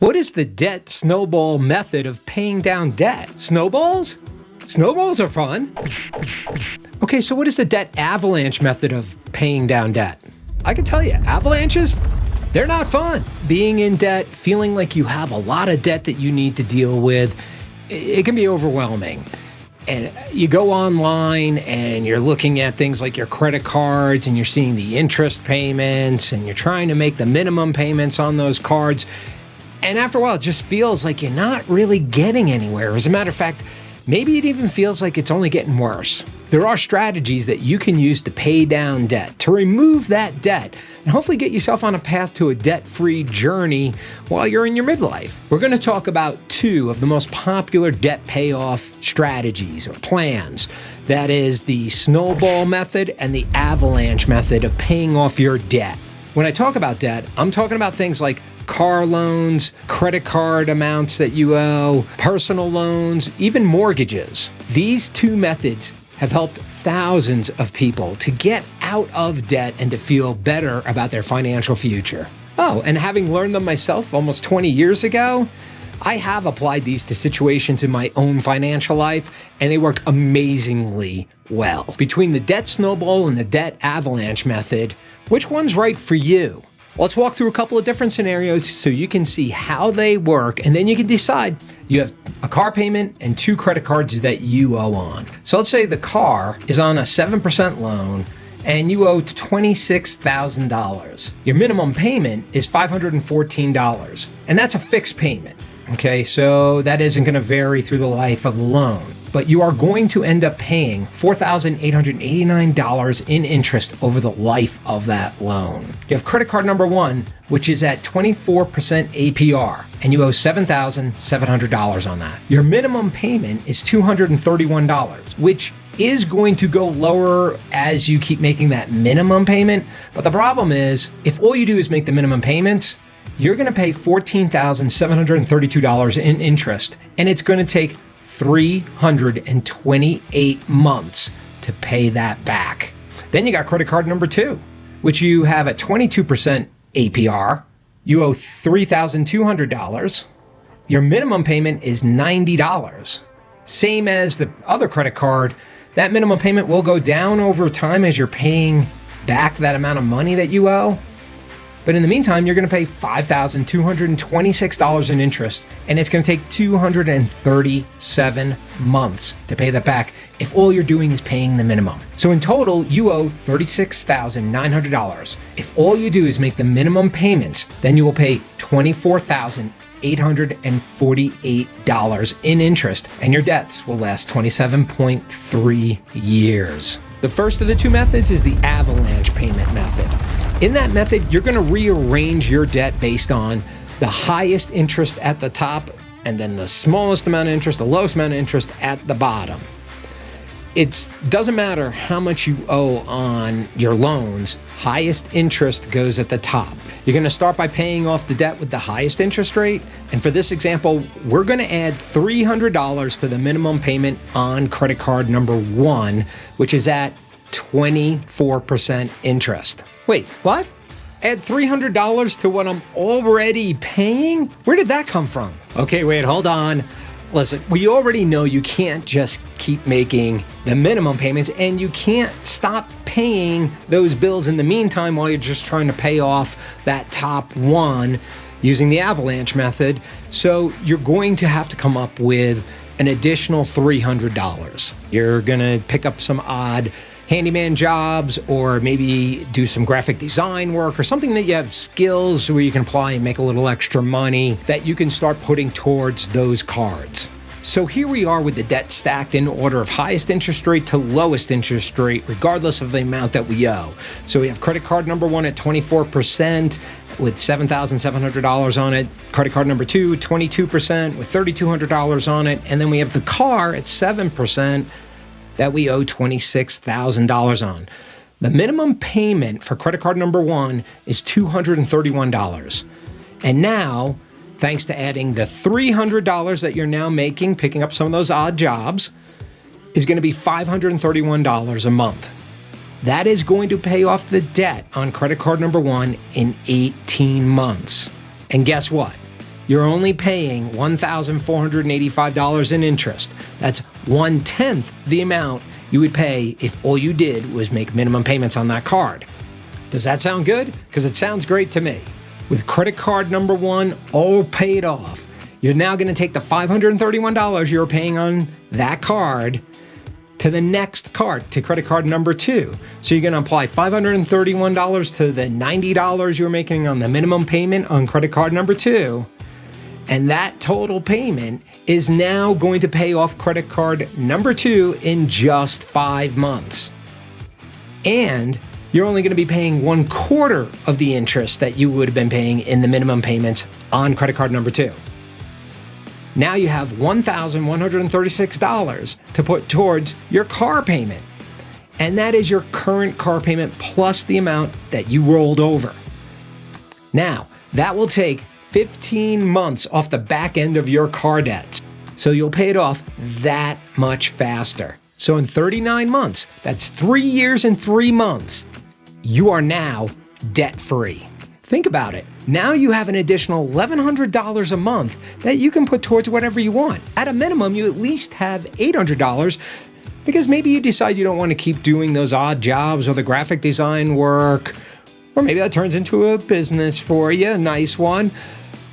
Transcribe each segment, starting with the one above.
What is the debt snowball method of paying down debt? Snowballs? Snowballs are fun. Okay, so what is the debt avalanche method of paying down debt? I can tell you, avalanches, they're not fun. Being in debt, feeling like you have a lot of debt that you need to deal with, it can be overwhelming. And you go online and you're looking at things like your credit cards and you're seeing the interest payments and you're trying to make the minimum payments on those cards. And after a while, it just feels like you're not really getting anywhere. As a matter of fact, maybe it even feels like it's only getting worse. There are strategies that you can use to pay down debt, to remove that debt, and hopefully get yourself on a path to a debt-free journey while you're in your midlife. We're going to talk about two of the most popular debt payoff strategies or plans. That is the snowball method and the avalanche method of paying off your debt. When I talk about debt, I'm talking about things like car loans, credit card amounts that you owe, personal loans, even mortgages. These two methods have helped thousands of people to get out of debt and to feel better about their financial future. Oh, and having learned them myself almost 20 years ago, I have applied these to situations in my own financial life, and they work amazingly well. Between the debt snowball and the debt avalanche method, which one's right for you? Let's walk through a couple of different scenarios so you can see how they work, and then you can decide. You have a car payment and two credit cards that you owe on. So let's say the car is on a 7% loan and you owe $26,000. Your minimum payment is $514, and that's a fixed payment. Okay, so that isn't going to vary through the life of the loan, but you are going to end up paying $4,889 in interest over the life of that loan. You have credit card number one, which is at 24% APR, and you owe $7,700 on that. Your minimum payment is $231, which is going to go lower as you keep making that minimum payment. But the problem is, if all you do is make the minimum payments, you're going to pay $14,732 in interest, and it's going to take 328 months to pay that back. Then you got credit card number two, which you have at 22% APR. You owe $3,200. Your minimum payment is $90. Same as the other credit card, that minimum payment will go down over time as you're paying back that amount of money that you owe. But in the meantime, you're going to pay $5,226 in interest, and it's going to take 237 months to pay that back if all you're doing is paying the minimum. So in total, you owe $36,900. If all you do is make the minimum payments, then you will pay $24,848 in interest, and your debts will last 27.3 years. The first of the two methods is the avalanche payment method. In that method, you're going to rearrange your debt based on the highest interest at the top and then the smallest amount of interest, the lowest amount of interest at the bottom. It doesn't matter how much you owe on your loans, highest interest goes at the top. You're going to start by paying off the debt with the highest interest rate. And for this example, we're going to add $300 to the minimum payment on credit card number one, which is at 24% interest. Wait, what? Add $300 to what I'm already paying? Where did that come from? Okay, wait, hold on. Listen, we already know you can't just keep making the minimum payments, and you can't stop paying those bills in the meantime while you're just trying to pay off that top one using the avalanche method. So you're going to have to come up with an additional $300. You're going to pick up some odd handyman jobs, or maybe do some graphic design work, or something that you have skills where you can apply and make a little extra money that you can start putting towards those cards. So here we are with the debt stacked in order of highest interest rate to lowest interest rate, regardless of the amount that we owe. So we have credit card number one at 24% with $7,700 on it. Credit card number two, 22% with $3,200 on it. And then we have the car at 7%. That we owe $26,000 on. The minimum payment for credit card number one is $231. And now, thanks to adding the $300 that you're now making, picking up some of those odd jobs, is going to be $531 a month. That is going to pay off the debt on credit card number one in 18 months. And guess what? you're only paying $1,485 in interest. That's 1/10 the amount you would pay if all you did was make minimum payments on that card. Does that sound good? Because it sounds great to me. With credit card number one all paid off, you're now going to take the $531 you're paying on that card to the next card, to credit card number two. So you're going to apply $531 to the $90 you're making on the minimum payment on credit card number two. And that total payment is now going to pay off credit card number two in just 5 months. And you're only going to be paying 1/4 of the interest that you would have been paying in the minimum payments on credit card number two. Now you have $1,136 to put towards your car payment. And that is your current car payment plus the amount that you rolled over. Now, that will take 15 months off the back end of your car debts. So you'll pay it off that much faster. So in 39 months, that's 3 years and 3 months, you are now debt-free. Think about it. Now you have an additional $1,100 a month that you can put towards whatever you want. At a minimum, you at least have $800 because maybe you decide you don't want to keep doing those odd jobs or the graphic design work, or maybe that turns into a business for you, a nice one.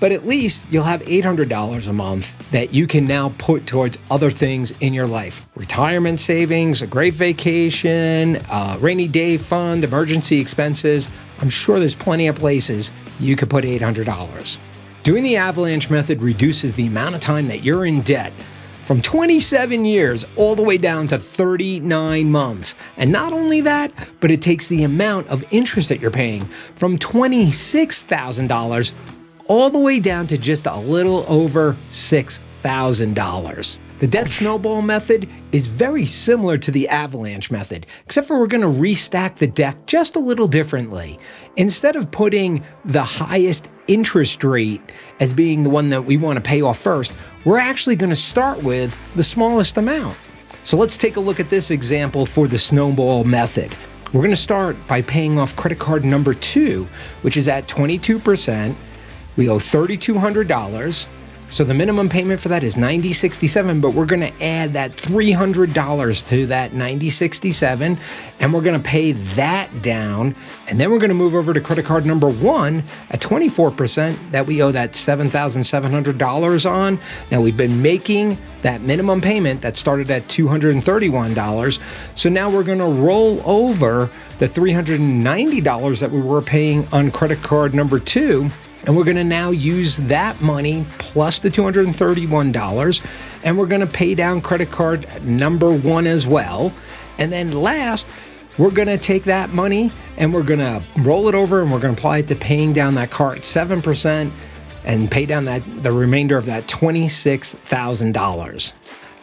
But at least you'll have $800 a month that you can now put towards other things in your life. Retirement savings, a great vacation, a rainy day fund, emergency expenses. I'm sure there's plenty of places you could put $800. Doing the Avalanche method reduces the amount of time that you're in debt from 27 years all the way down to 39 months. And not only that, but it takes the amount of interest that you're paying from $26,000 all the way down to just a little over $6,000. The Debt Snowball Method is very similar to the Avalanche Method, except for we're going to restack the deck just a little differently. Instead of putting the highest interest rate as being the one that we want to pay off first, we're actually going to start with the smallest amount. So let's take a look at this example for the Snowball Method. We're going to start by paying off credit card number two, which is at 22%. We owe $3,200. So the minimum payment for that is $90.67, but we're going to add that $300 to that $90.67, and we're going to pay that down. And then we're going to move over to credit card number one at 24% that we owe that $7,700 on. Now we've been making that minimum payment that started at $231. So now we're going to roll over the $390 that we were paying on credit card number two. And we're going to now use that money plus the $231, and we're going to pay down credit card number one as well. And then last, we're going to take that money and we're going to roll it over and we're going to apply it to paying down that car at 7% and pay down the remainder of that $26,000.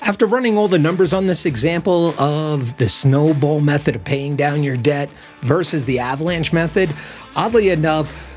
After running all the numbers on this example of the Snowball Method of paying down your debt versus the Avalanche Method, oddly enough,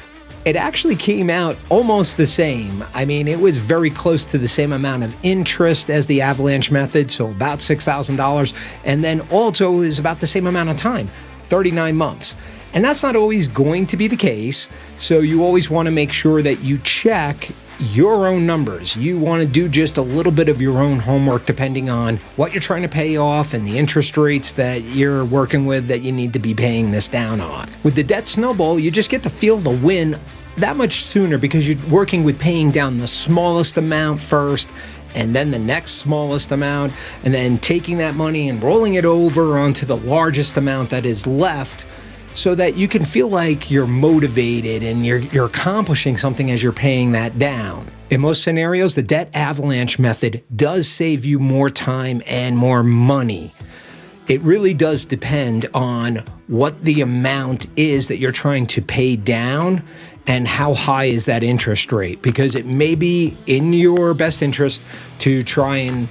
it actually came out almost the same. I mean, it was very close to the same amount of interest as the Avalanche Method, so about $6,000. And then also it was about the same amount of time, 39 months. And that's not always going to be the case. So you always want to make sure that you check your own numbers. You want to do just a little bit of your own homework depending on what you're trying to pay off and the interest rates that you're working with that you need to be paying this down on. With the Debt Snowball, you just get to feel the win that much sooner because you're working with paying down the smallest amount first and then the next smallest amount, and then taking that money and rolling it over onto the largest amount that is left, so that you can feel like you're motivated and you're accomplishing something as you're paying that down. In most scenarios, the Debt Avalanche Method does save you more time and more money. It really does depend on what the amount is that you're trying to pay down and how high is that interest rate, because it may be in your best interest to try and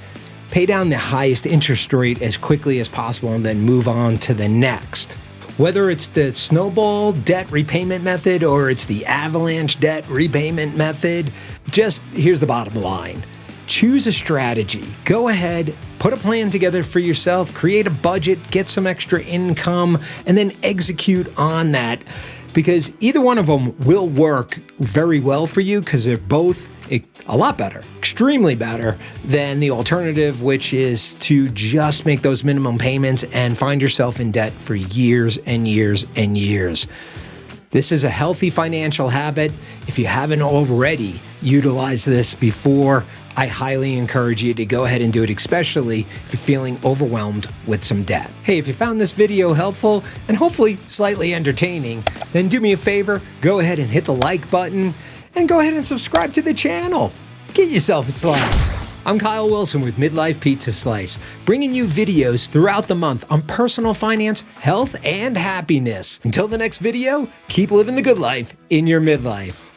pay down the highest interest rate as quickly as possible and then move on to the next. Whether it's the Snowball Debt Repayment Method or it's the Avalanche Debt Repayment Method, just here's the bottom line. Choose a strategy. Go ahead, put a plan together for yourself, create a budget, get some extra income, and then execute on that, because either one of them will work very well for you because they're both a lot better, extremely better than the alternative, which is to just make those minimum payments and find yourself in debt for years and years and years. This is a healthy financial habit. If you haven't already utilized this before, I highly encourage you to go ahead and do it, especially if you're feeling overwhelmed with some debt. Hey, if you found this video helpful and hopefully slightly entertaining, then do me a favor, go ahead and hit the like button and go ahead and subscribe to the channel. Get yourself a slice. I'm Kyle Wilson with Midlife Pizza Slice, bringing you videos throughout the month on personal finance, health, and happiness. Until the next video, keep living the good life in your midlife.